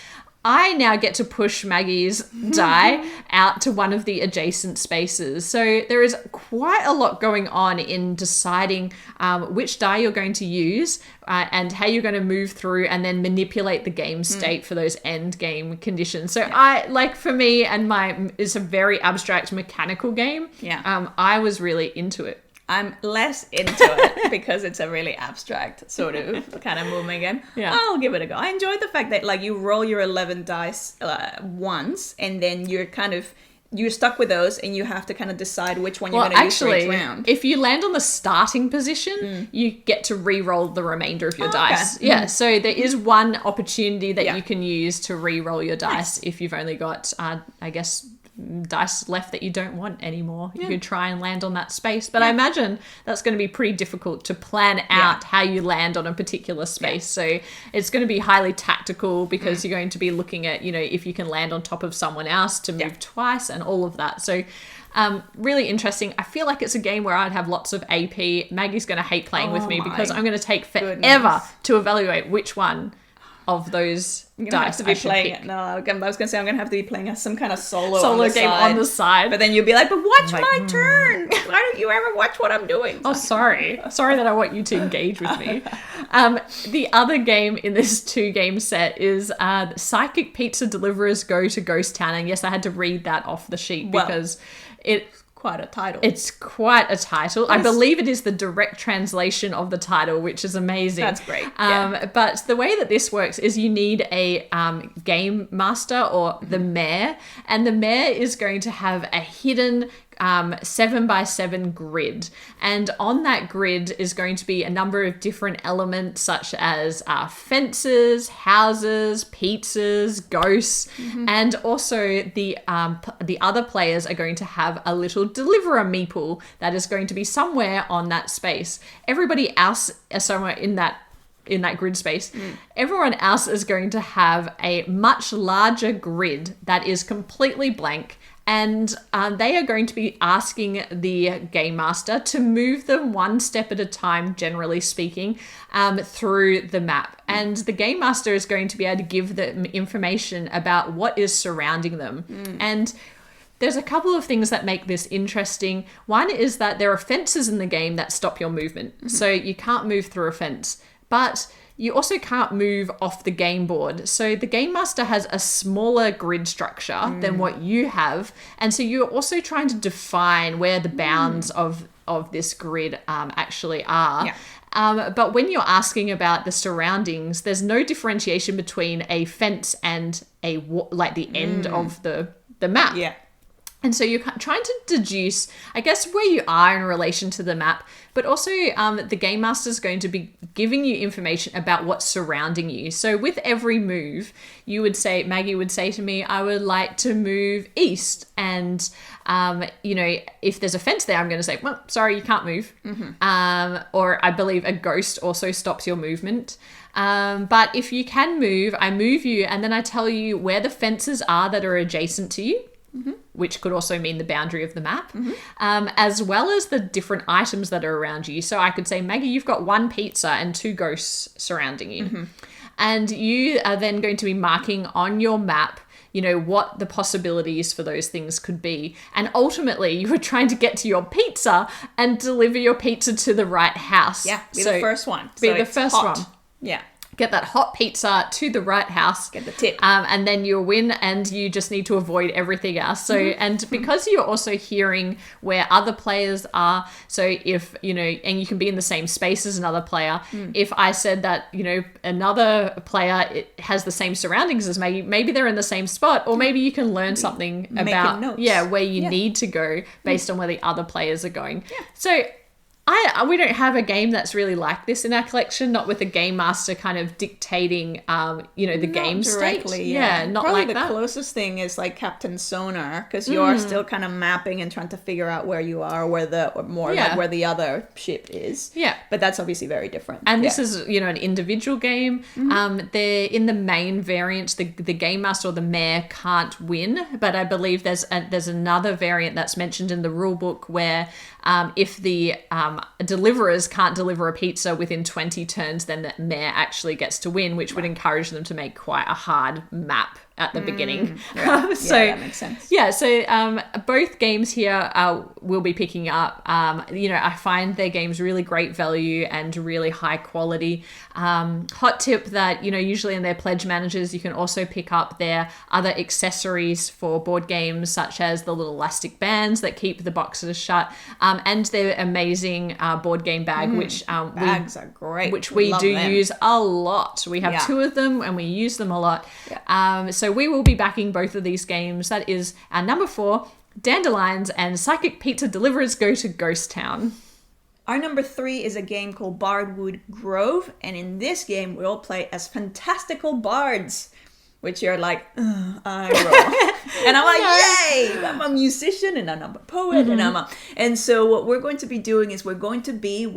I now get to push Maggie's die out to one of the adjacent spaces. So there is quite a lot going on in deciding which die you're going to use and how you're going to move through and then manipulate the game state for those end game conditions. So for me and it's a very abstract mechanical game. Yeah. I was really into it. I'm less into it because it's a really abstract sort of kind of movement game. Yeah. I'll give it a go. I enjoy the fact that like you roll your 11 dice once and then you're stuck with those and you have to kind of decide which one you're going to use for each round. If you land on the starting position, you get to re-roll the remainder of your dice. Okay. Yeah, so there is one opportunity that you can use to re-roll your dice if you've only got, dice left that you don't want anymore. You could try and land on that space, but I imagine that's going to be pretty difficult to plan out how you land on a particular space. So it's going to be highly tactical because you're going to be looking at, if you can land on top of someone else to move twice and all of that. So really interesting. I feel like it's a game where I'd have lots of AP. Maggie's going to hate playing with me because I'm going to take forever to evaluate which one of those dice to be playing it. No, I was going to say I'm going to have to be playing some kind of solo game on the side. But then you'll be like, but watch my turn. Why don't you ever watch what I'm doing? Oh, sorry that I want you to engage with me. The other game in this 2-game set is Psychic Pizza Deliverers Go to Ghost Town. And yes, I had to read that off the sheet because quite a title. It's quite a title. I believe it is the direct translation of the title, which is amazing. That's great. But the way that this works is you need a game master or the mayor, and the mayor is going to have a hidden 7x7 grid, and on that grid is going to be a number of different elements such as fences, houses, pizzas, ghosts, and also the other players are going to have a little deliverer meeple that is going to be somewhere on that space. Everybody else is somewhere in that grid space. Everyone else is going to have a much larger grid that is completely blank, and they are going to be asking the game master to move them one step at a time, generally speaking, through the map. And the game master is going to be able to give them information about what is surrounding them. And there's a couple of things that make this interesting. One is that there are fences in the game that stop your movement. So you can't move through a fence. But you also can't move off the game board. So the game master has a smaller grid structure than what you have. And so you're also trying to define where the bounds of this grid actually are. Yeah. But when you're asking about the surroundings, there's no differentiation between a fence and the end of the map. Yeah. And so you're trying to deduce, I guess, where you are in relation to the map, but also the game master is going to be giving you information about what's surrounding you. So with every move, Maggie would say to me, I would like to move east. And, if there's a fence there, I'm going to say, well, sorry, you can't move. Or I believe a ghost also stops your movement. But if you can move, I move you, and then I tell you where the fences are that are adjacent to you. Which could also mean the boundary of the map, as well as the different items that are around you. So I could say, Maggie, you've got 1 pizza and 2 ghosts surrounding you. And you are then going to be marking on your map, what the possibilities for those things could be. And ultimately, you were trying to get to your pizza and deliver your pizza to the right house. Yeah, the first one. Be the first one. Yeah. Get that hot pizza to the right house. Get the tip. And then you'll win, and you just need to avoid everything else. So, and because you're also hearing where other players are, so if, and you can be in the same space as another player, if I said that, another player has the same surroundings as maybe they're in the same spot, or maybe you can learn something about, where you need to go based on where the other players are going. Yeah. So We don't have a game that's really like this in our collection, not with a game master kind of dictating, the game state. Yeah, not Probably like the that. closest thing is like Captain Sonar, because you are still kind of mapping and trying to figure out where you are, like where the other ship is. Yeah. But that's obviously very different. And this is, an individual game. They're in the main variant, the game master or the mayor can't win, but I believe there's another variant that's mentioned in the rule book where if the deliverers can't deliver a pizza within 20 turns, then the mayor actually gets to win, which would encourage them to make quite a hard map at the beginning. So that makes sense. Yeah, so both games here we'll be picking up. I find their games really great value and really high quality. Hot tip that, usually in their pledge managers, you can also pick up their other accessories for board games, such as the little elastic bands that keep the boxes shut, and their amazing board game bag, which bags are great. Which we do use a lot. We have 2 of them and we use them a lot. Yeah. So we will be backing both of these games. That is our number 4, Dandelions and Psychic Pizza Deliverers Go to Ghost Town. Our number 3 is a game called Bardwood Grove, and in this game we all play as fantastical bards, which you're like, I roll. And I'm like, yay! I'm a musician and I'm a poet and so what we're going to be doing is we're going to be,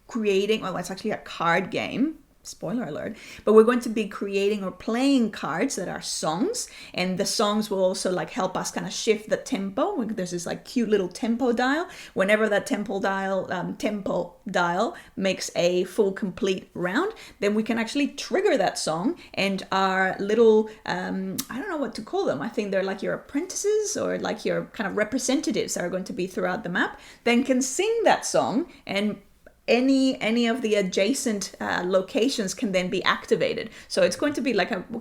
creating, it's actually a card game. Spoiler alert, but we're going to be creating or playing cards that are songs, and the songs will also help us kind of shift the tempo. There's this cute little tempo dial. Whenever that tempo dial makes a full complete round, then we can actually trigger that song, and our little I don't know what to call them. I think they're like your apprentices or like your kind of representatives that are going to be throughout the map, then can sing that song, and any of the adjacent locations can then be activated. So it's going to be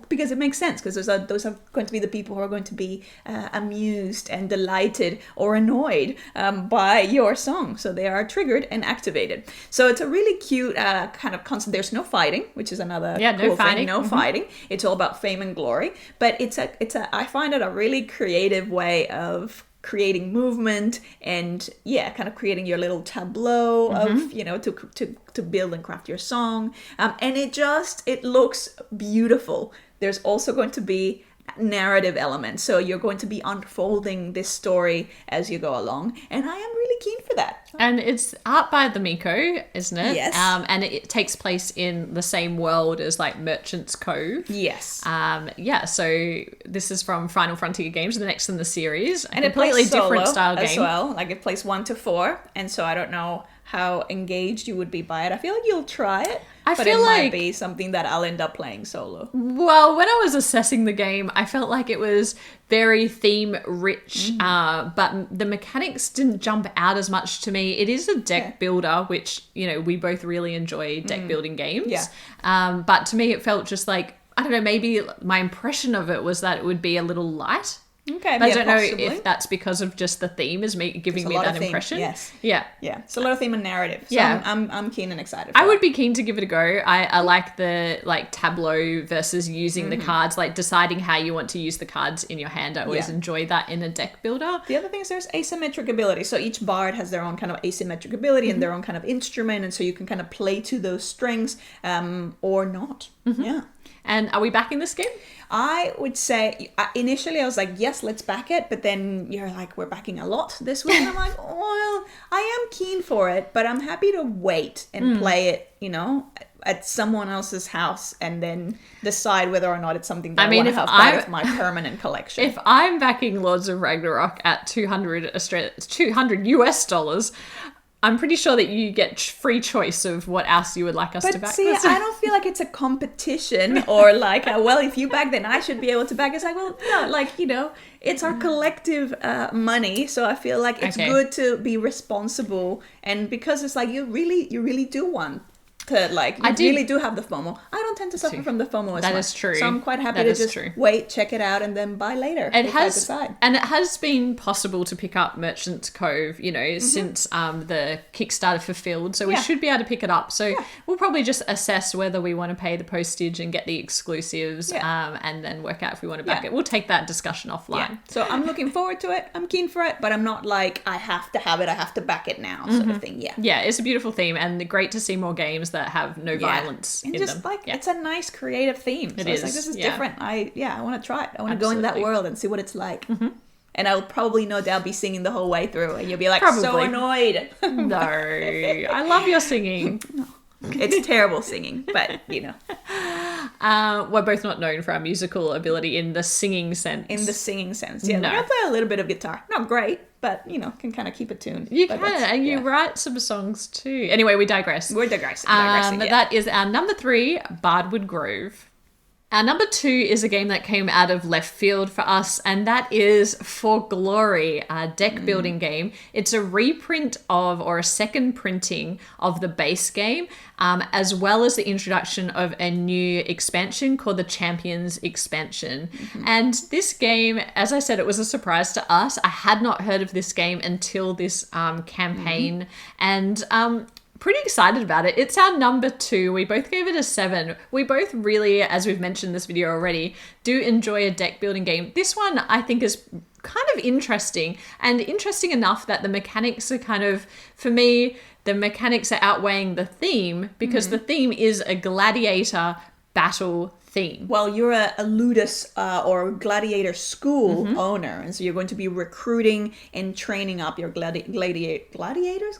because it makes sense, because those are going to be the people who are going to be amused and delighted or annoyed by your song. So they are triggered and activated. So it's a really cute kind of concept. There's no fighting, which is another cool thing. No fighting. It's all about fame and glory. But I find it a really creative way of creating movement and kind of creating your little tableau of to build and craft your song, and it looks beautiful. There's also going to be narrative elements, so you're going to be unfolding this story as you go along, and I am really keen for that. And it's art by the Miko, isn't it? Yes. And it takes place in the same world as Merchant's Cove. Yes. So this is from Final Frontier Games, the next in the series, and a completely different style as game well. It plays 1 to 4, and so I don't know how engaged you would be by it. I feel like you'll try it, but it might be something that I'll end up playing solo. Well, when I was assessing the game, I felt like it was very theme rich, but the mechanics didn't jump out as much to me. It is a deck builder, which, we both really enjoy deck building games. Yeah. But to me, it felt just I don't know, maybe my impression of it was that it would be a little light. Okay, I don't know if that's because of just the theme is giving me that impression. Yes. Yeah. Yeah. It's a lot of theme and narrative. So yeah. I'm keen and excited. I would be keen to give it a go. I like the tableau versus using the cards, deciding how you want to use the cards in your hand. I always enjoy that in a deck builder. The other thing is there's asymmetric ability. So each bard has their own kind of asymmetric ability and their own kind of instrument, and so you can kind of play to those strings or not. Yeah. And are we backing this game? I would say initially I was like, yes, let's back it. But then you're like, we're backing a lot this week. And I'm like, well, I am keen for it, but I'm happy to wait and play it, at someone else's house and then decide whether or not it's something that I want to have part of my permanent collection. If I'm backing Lords of Ragnarok at $200 US, I'm pretty sure that you get free choice of what else you would like us to back. But see, I don't feel like it's a competition or if you back, then I should be able to back. It's no, it's our collective money. So I feel like it's good to be responsible. And because it's you really do want to like, you really do have the FOMO. I don't tend to suffer from the FOMO as much. That is true. So I'm quite happy to just wait, check it out, and then buy later if I decide. And it has been possible to pick up Merchant's Cove, you know, since the Kickstarter fulfilled. So we should be able to pick it up. So we'll probably just assess whether we want to pay the postage and get the exclusives and then work out if we want to back it. We'll take that discussion offline. Yeah. So I'm looking forward to it. I'm keen for it, but I'm not like, I have to have it, I have to back it now sort of thing. Yeah, it's a beautiful theme and great to see more games that have no violence and in just them. It's a nice creative theme. So it's like, this is different. I want to try it. I want to go in that world and see what it's like. And I'll probably no doubt be singing the whole way through, and you'll be like, so annoyed. No, I love your singing. No. It's terrible singing, but you know. We're both not known for our musical ability in the singing sense. In the singing sense, yeah. No. Like I play a little bit of guitar. Not great, but you know, can kind of keep a tune. You can, and you write some songs too. Anyway, we digress. We're digressing. That is our number 3, Bardwood Grove. Our number 2 is a game that came out of left field for us, and that is For Glory, a deck building game. It's a reprint of, or a second printing of the base game, as well as the introduction of a new expansion called the Champions expansion. And this game, as I said, it was a surprise to us. I had not heard of this game until this campaign, and pretty excited about it. It's our number 2. We both gave it a 7. We both really, as we've mentioned in this video already, do enjoy a deck building game. This one I think is kind of interesting, and interesting enough that the mechanics are kind of, for me, the mechanics are outweighing the theme, because the theme is a gladiator battle theme. Well, you're a ludus or gladiator school owner, and so you're going to be recruiting and training up your gladiators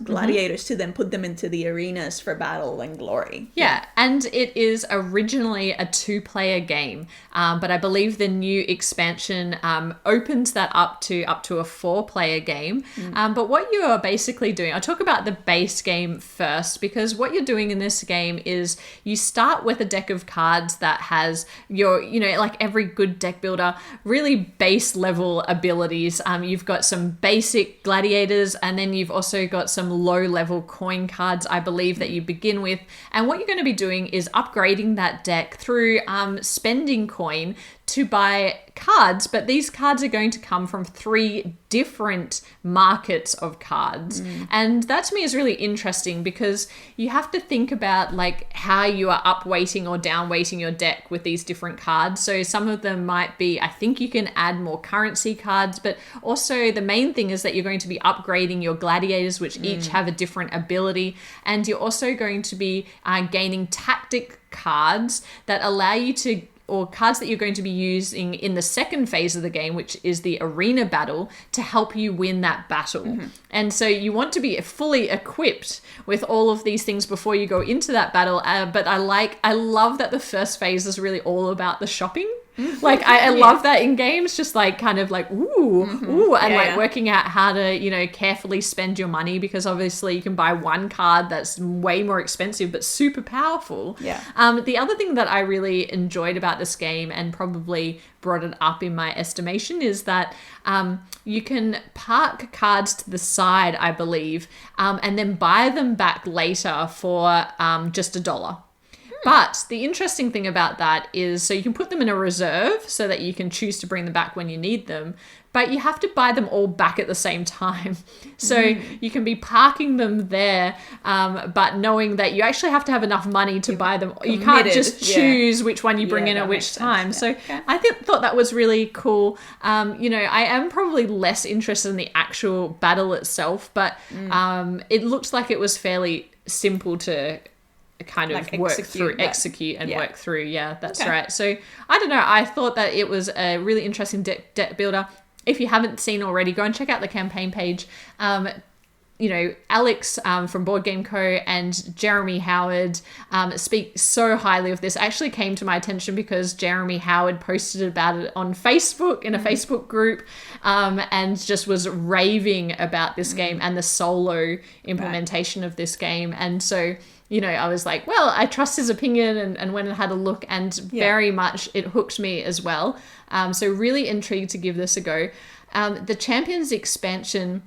to then put them into the arenas for battle and glory. Yeah, and it is originally a 2-player game, but I believe the new expansion opens that up to a 4-player game. But what you are basically doing, I'll talk about the base game first, because what you're doing in this game is you start with a deck of cards that has your, you know, like every good deck builder, really base level abilities. You've got some basic gladiators, and then you've also got some low level coin cards, I believe, that you begin with. And what you're going to be doing is upgrading that deck through spending coin to buy cards, but these cards are going to come from 3 different markets of cards. And that to me is really interesting, because you have to think about like how you are upweighting or downweighting your deck with these different cards. So some of them might be, I think you can add more currency cards, but also the main thing is that you're going to be upgrading your gladiators, which each have a different ability, and you're also going to be gaining tactic cards that allow you to, or cards that you're going to be using in the second phase of the game, which is the arena battle, to help you win that battle. And so you want to be fully equipped with all of these things before you go into that battle. But I love that the first phase is really all about the shopping. Like I love that in games, just like kind of like and working out how to, you know, carefully spend your money, because obviously you can buy one card that's way more expensive but super powerful. The other thing that I really enjoyed about this game, and probably brought it up in my estimation, is that you can park cards to the side, I believe, and then buy them back later for just $1. But the interesting thing about that is, so you can put them in a reserve so that you can choose to bring them back when you need them, but you have to buy them all back at the same time. So you can be parking them there, but knowing that you actually have to have enough money to buy them. You can't just choose which one you bring in at which time. So I thought that was really cool. You know, I am probably less interested in the actual battle itself, but it looked like it was fairly simple to kind of like execute and work through. Yeah, that's right. So I don't know, I thought that it was a really interesting deck builder. If you haven't seen already, go and check out the campaign page. You know, Alex from Board Game Co. and Jeremy Howard speak so highly of this. It actually came to my attention because Jeremy Howard posted about it on Facebook in a Facebook group, and just was raving about this game and the solo implementation of this game. And so, you know, I was like, well, I trust his opinion, and went and had a look, and very much it hooked me as well. So really intrigued to give this a go. The Champions expansion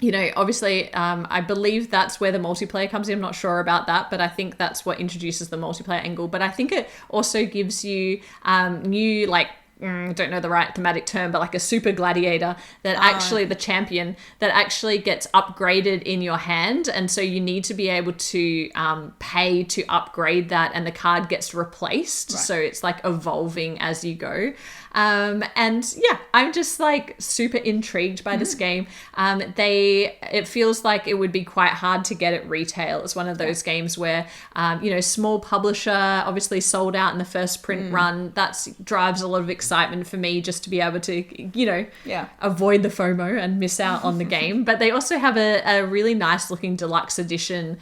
obviously, I believe that's where the multiplayer comes in. I'm not sure about that, but I think that's what introduces the multiplayer angle. But I think it also gives you new, like, I don't know the right thematic term, but like a super gladiator that actually, the champion, that actually gets upgraded in your hand. And so you need to be able to pay to upgrade that, and the card gets replaced. Right. So it's like evolving as you go. And yeah, I'm just like super intrigued by this game. It feels like it would be quite hard to get at retail. It's one of those games where, small publisher, obviously sold out in the first print run. That drives a lot of excitement for me, just to be able to, avoid the FOMO and miss out on the game. But they also have a really nice looking deluxe edition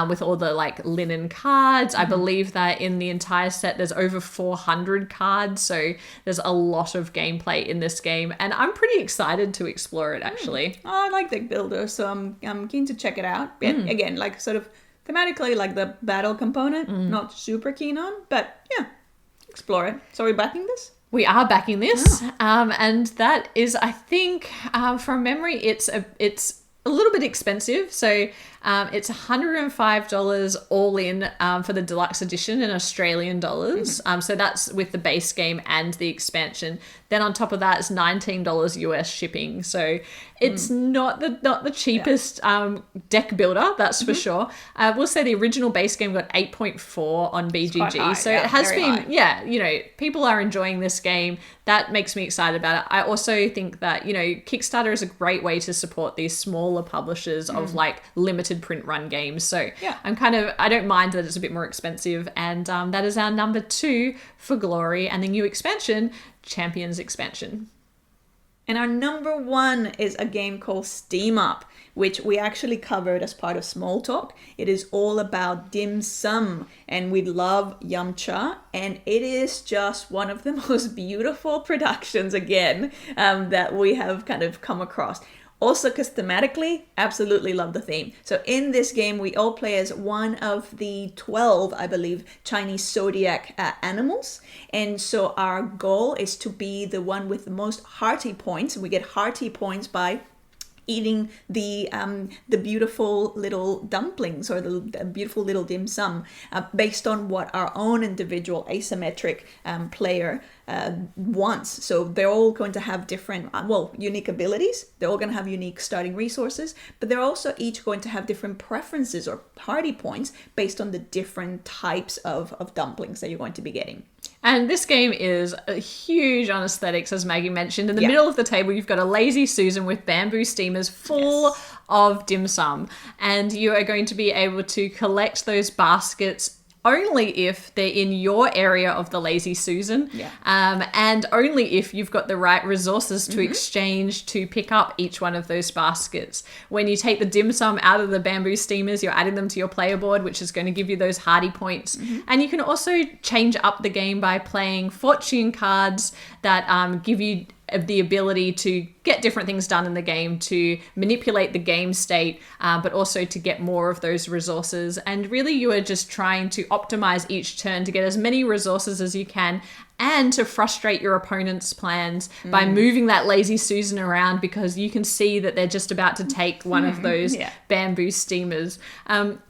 with all the like linen cards. I believe that in the entire set, there's over 400 cards. So there's a lot of gameplay in this game, and I'm pretty excited to explore it, actually. I like deck builder, so I'm keen to check it out. And again, like sort of thematically, like the battle component, not super keen on, but yeah, explore it. So are we backing this? We are backing this, and that is, I think, from memory, it's a little bit expensive. So it's $105 all in for the deluxe edition in Australian dollars. So that's with the base game and the expansion. Then on top of that, it's $19 US shipping. So it's not the cheapest deck builder, that's for sure. We'll say the original base game got 8.4 on BGG. High, so it has been, high. People are enjoying this game. That makes me excited about it. I also think that, Kickstarter is a great way to support these smaller publishers of like limited print run games. So I don't mind that it's a bit more expensive. And that is our number 2 for Glory, and the new expansion, Champions expansion. And our number 1 is a game called Steam Up, which we actually covered as part of Small Talk. It is all about dim sum, and we love yum cha, and it is just one of the most beautiful productions, again, that we have kind of come across. Also, because thematically, absolutely love the theme. So in this game, we all play as one of the 12, I believe, Chinese zodiac animals. And so our goal is to be the one with the most hearty points. We get hearty points by eating the beautiful little dumplings, or the beautiful little dim sum, based on what our own individual asymmetric player wants. So they're all going to have different, unique abilities. They're all going to have unique starting resources, but they're also each going to have different preferences or party points based on the different types of dumplings that you're going to be getting. And this game is huge on aesthetics, as Maggie mentioned. In the middle of the table, you've got a lazy Susan with bamboo steamers full of dim sum. And you are going to be able to collect those baskets only if they're in your area of the lazy Susan, and only if you've got the right resources to exchange to pick up each one of those baskets. When you take the dim sum out of the bamboo steamers, you're adding them to your player board, which is going to give you those hardy points. And you can also change up the game by playing fortune cards that give you the ability to get different things done in the game, to manipulate the game state, but also to get more of those resources. And really, you are just trying to optimize each turn to get as many resources as you can, and to frustrate your opponent's plans by moving that lazy Susan around, because you can see that they're just about to take one of those bamboo steamers.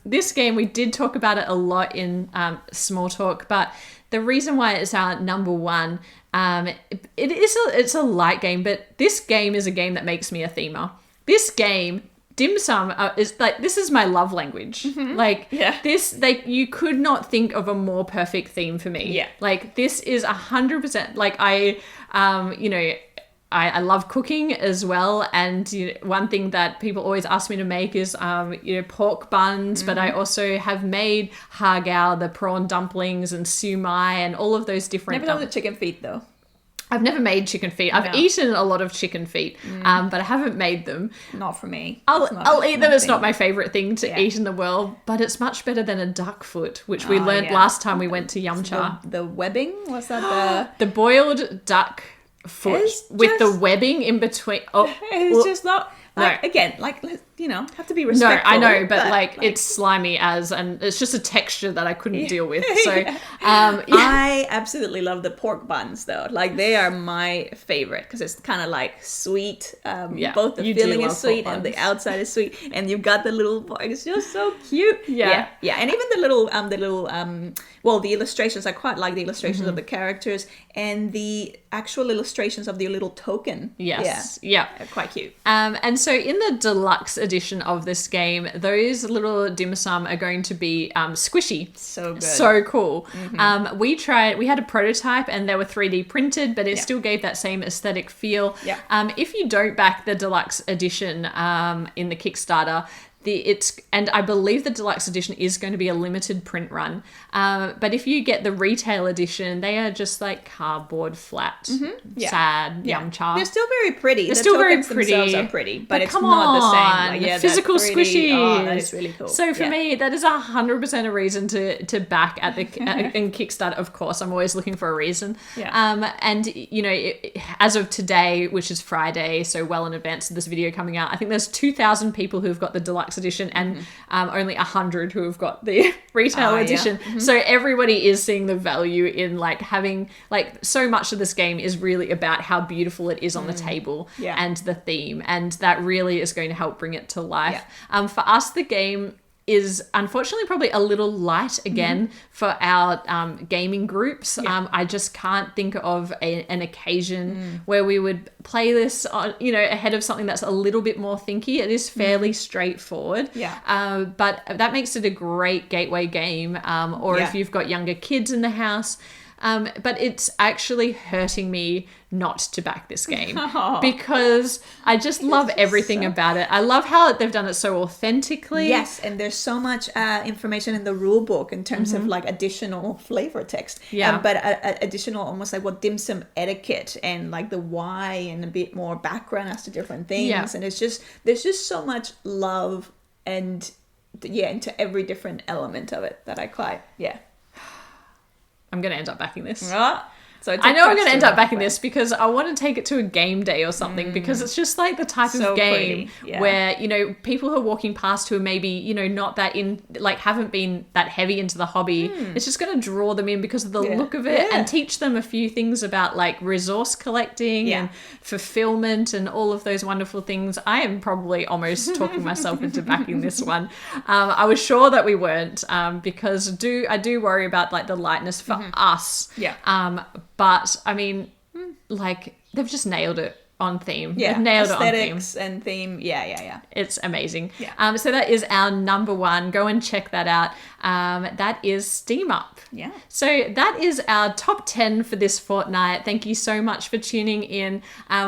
This game, we did talk about it a lot in Small Talk, but the reason why it's our number 1, it's a light game, but this game is a game that makes me a themer. This game, dim sum, this is my love language. You could not think of a more perfect theme for me. Like, this is 100%. Like, I love cooking as well, and one thing that people always ask me to make is pork buns, but I also have made hagao, the prawn dumplings, and sumai, and all of those different. Never done the chicken feet though. I've never made chicken feet. I've eaten a lot of chicken feet, but I haven't made them. Not for me. I'll eat them. It's not my favorite thing to eat in the world, but it's much better than a duck foot, which we learned last time we went to Yum Cha. The webbing? Was that the boiled duck foot with the webbing in between? It's just not. Again, have to be No, respectful. I know, but like it's slimy and it's just a texture that I couldn't deal with. So, I absolutely love the pork buns though. Like they are my favorite because it's kind of like sweet. Both the you do filling love is sweet pork and the buns. outside is sweet, and you've got the little pork. It's just so cute. Yeah. And even the the illustrations. I quite like the illustrations of the characters and the actual illustrations of the little token. Yes. Yeah. They're quite cute. And so in the deluxe edition of this game, those little dim sum are going to be squishy. So good. So cool. We had a prototype and they were 3D printed, but it still gave that same aesthetic feel. Yeah. If you don't back the deluxe edition in the Kickstarter, and I believe the deluxe edition is going to be a limited print run. But if you get the retail edition, they are just like cardboard flat, sad, yum cha. They're still very pretty. They're still very tokens pretty. themselves are pretty, but it's come not the same. on, Like, the physical that 3D, squishies. Oh, that is really cool. So for me, that is 100% a reason to back at the in Kickstarter. Of course, I'm always looking for a reason. Yeah. And as of today, which is Friday, so well in advance of this video coming out, I think there's 2,000 people who've got the deluxe edition and only 100 who have got the retail edition. So everybody is seeing the value in like having like so much of this game is really about how beautiful it is on the table and the theme, and that really is going to help bring it to life. For us, the game is unfortunately probably a little light again for our gaming groups. I just can't think of an occasion where we would play this on, ahead of something that's a little bit more thinky. It is fairly straightforward. But that makes it a great gateway game. Or if you've got younger kids in the house. But it's actually hurting me not to back this game because I just love everything about it. I love how they've done it so authentically. Yes, and there's so much information in the rule book in terms of like additional flavor text. But additional almost like what dim sum etiquette and like the why and a bit more background as to different things. And there's just so much love and into every different element of it that I quite I'm going to end up backing this. So I know I'm going to end up backing this because I want to take it to a game day or something because it's just like the type of game where, people who are walking past who are maybe, not that haven't been that heavy into the hobby. It's just going to draw them in because of the look of it and teach them a few things about like resource collecting and fulfillment and all of those wonderful things. I am probably almost talking myself into backing this one. I was sure that we weren't because I do worry about like the lightness for us. But I mean, like they've just nailed it on theme. They've nailed it on theme. Aesthetics and theme. Yeah. It's amazing. So that is our number one. Go and check that out. That is Steam Up. So that is our top 10 for this fortnight. Thank you so much for tuning in.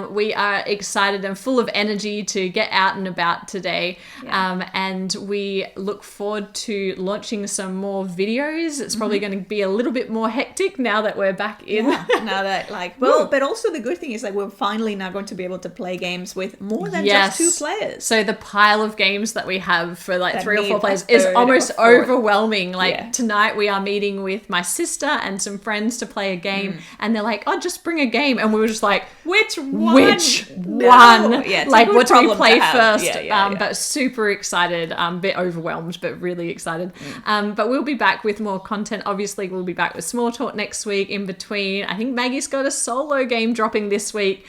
We are excited and full of energy to get out and about today. And we look forward to launching some more videos. It's probably going to be a little bit more hectic now that we're back in. Now that but also the good thing is like we're finally now going to be able to play games with more than just 2 players. So the pile of games that we have for like 3 or 4 players is almost overwhelming. Like tonight we are meeting with my sister and some friends to play a game and they're like, just bring a game. And we were just like, which one? Like what do we play first? But super excited, a bit overwhelmed, but really excited. But we'll be back with more content. Obviously we'll be back with Small Talk next week. In between, I think Maggie's got a solo game dropping this week.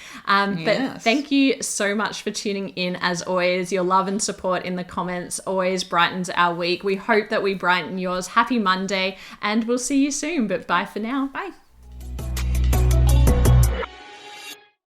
But thank you so much for tuning in. As always, your love and support in the comments always brightens our week. We hope that we brighten yours. Happy Monday, and we'll see you soon. But bye for now. Bye.